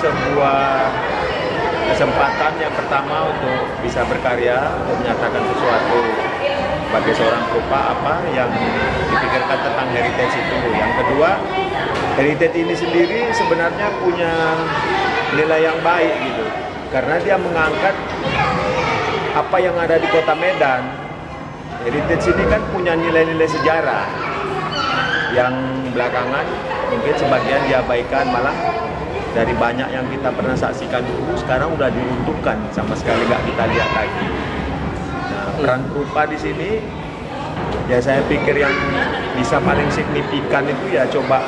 sebuah kesempatan yang pertama untuk bisa berkarya, untuk menyatakan sesuatu sebagai seorang perupa apa yang dipikirkan tentang heritage itu. Yang kedua, heritage ini sendiri sebenarnya punya nilai yang baik gitu, karena dia mengangkat apa yang ada di kota Medan. Heritage ini kan punya nilai-nilai sejarah yang belakangan mungkin sebagian diabaikan, malah dari banyak yang kita pernah saksikan dulu sekarang udah diruntuhkan, sama sekali nggak kita lihat lagi. Nah, peran perupa di sini ya saya pikir yang bisa paling signifikan itu ya coba,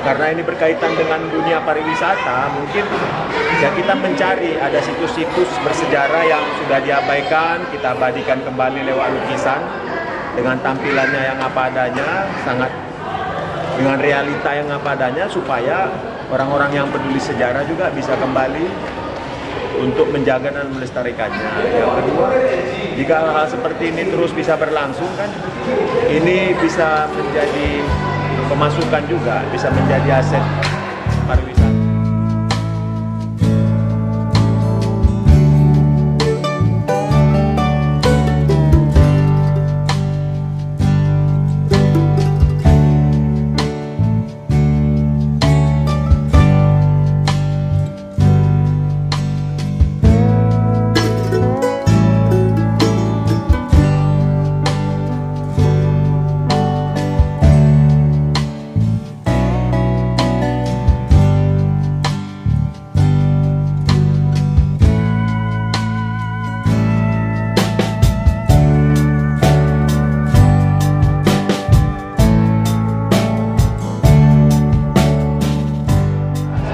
karena ini berkaitan dengan dunia pariwisata, mungkin ya kita mencari ada situs-situs bersejarah yang sudah diabaikan, kita abadikan kembali lewat lukisan dengan tampilannya yang apa adanya, sangat dengan realita yang apa adanya, supaya orang-orang yang peduli sejarah juga bisa kembali untuk menjaga dan melestarikannya. Yang kedua, jika hal-hal seperti ini terus bisa berlangsung kan, ini bisa menjadi pemasukan juga, bisa menjadi aset pariwisata.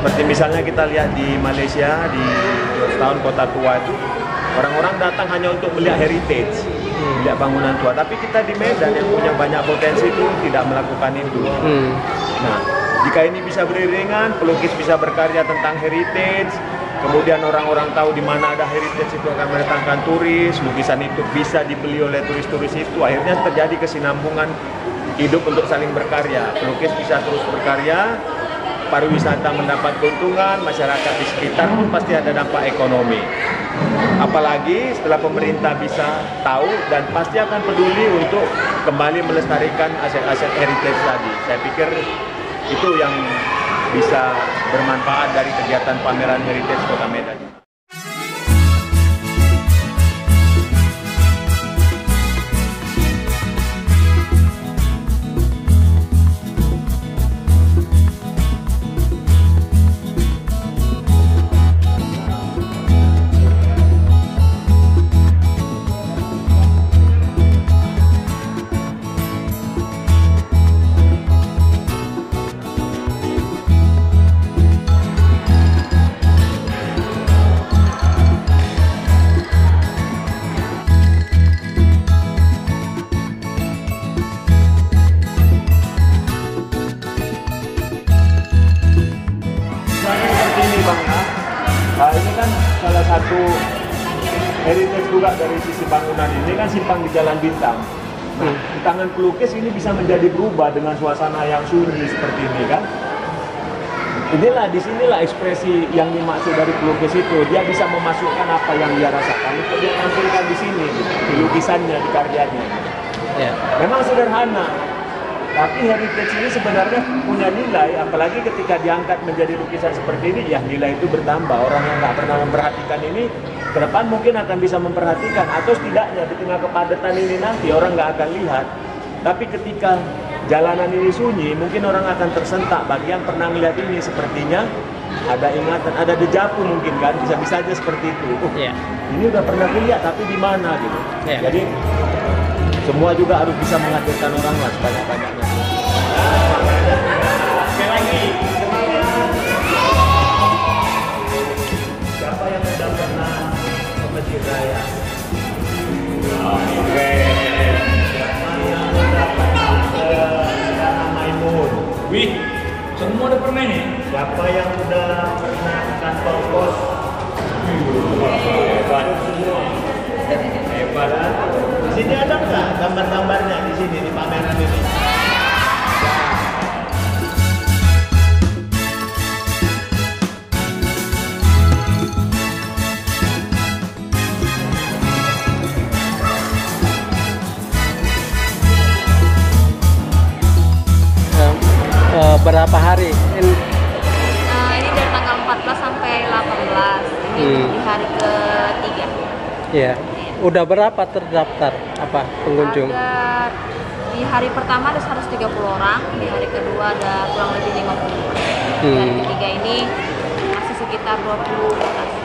Seperti misalnya kita lihat di Malaysia, di Georgetown, kota tua itu, orang-orang datang hanya untuk melihat heritage, melihat bangunan tua. Tapi kita di Medan yang punya banyak potensi itu tidak melakukan itu. Nah, jika ini bisa beriringan, pelukis bisa berkarya tentang heritage, kemudian orang-orang tahu di mana ada heritage itu akan mendatangkan turis, lukisan itu bisa dibeli oleh turis-turis itu, akhirnya terjadi kesinambungan hidup untuk saling berkarya. Pelukis bisa terus berkarya, pariwisata mendapat keuntungan, masyarakat di sekitar pun pasti ada dampak ekonomi. Apalagi setelah pemerintah bisa tahu dan pasti akan peduli untuk kembali melestarikan aset-aset heritage tadi. Saya pikir itu yang bisa bermanfaat dari kegiatan pameran heritage Kota Medan. Ini kan salah satu heritage juga dari sisi bangunan ini kan simpang di Jalan Bintang. Nah, di tangan pelukis ini bisa menjadi berubah dengan suasana yang sunyi seperti ini kan. Inilah, disinilah ekspresi yang dimaksud dari pelukis itu. Dia bisa memasukkan apa yang dia rasakan untuk dia tampilkan di sini, di lukisannya, di karyanya. Ya. Memang sederhana, tapi heritage ini sebenarnya punya nilai, apalagi ketika diangkat menjadi lukisan seperti ini, ya nilai itu bertambah. Orang yang nggak pernah memperhatikan ini, ke depan mungkin akan bisa memperhatikan, atau setidaknya di tengah kepadatan ini nanti orang nggak akan lihat. Tapi ketika jalanan ini sunyi, mungkin orang akan tersentak. Bagi yang pernah melihat ini, sepertinya ada ingatan, ada dejavu mungkin kan, bisa-bisa aja seperti itu. Ini udah pernah lihat, tapi di mana gitu. Jadi semua juga harus bisa menghadirkan orang lah sebanyak-banyaknya. Sekali lagi, siapa yang sudah pernah ke Masjid Raya? Siapa yang sudah pernah ke Istana Maimun? Wih, semua udah pernah nih. Siapa yang sudah pernah ke kantor pos? Hebat. Hebat. Di sini ada nggak gambar-gambarnya di sini di pameran ini? di hari ketiga. Iya. Udah berapa terdaftar apa pengunjung? Ada di hari pertama ada 130 orang, di hari kedua ada kurang lebih 50 orang. Di hari ketiga ini masih sekitar 20 orang.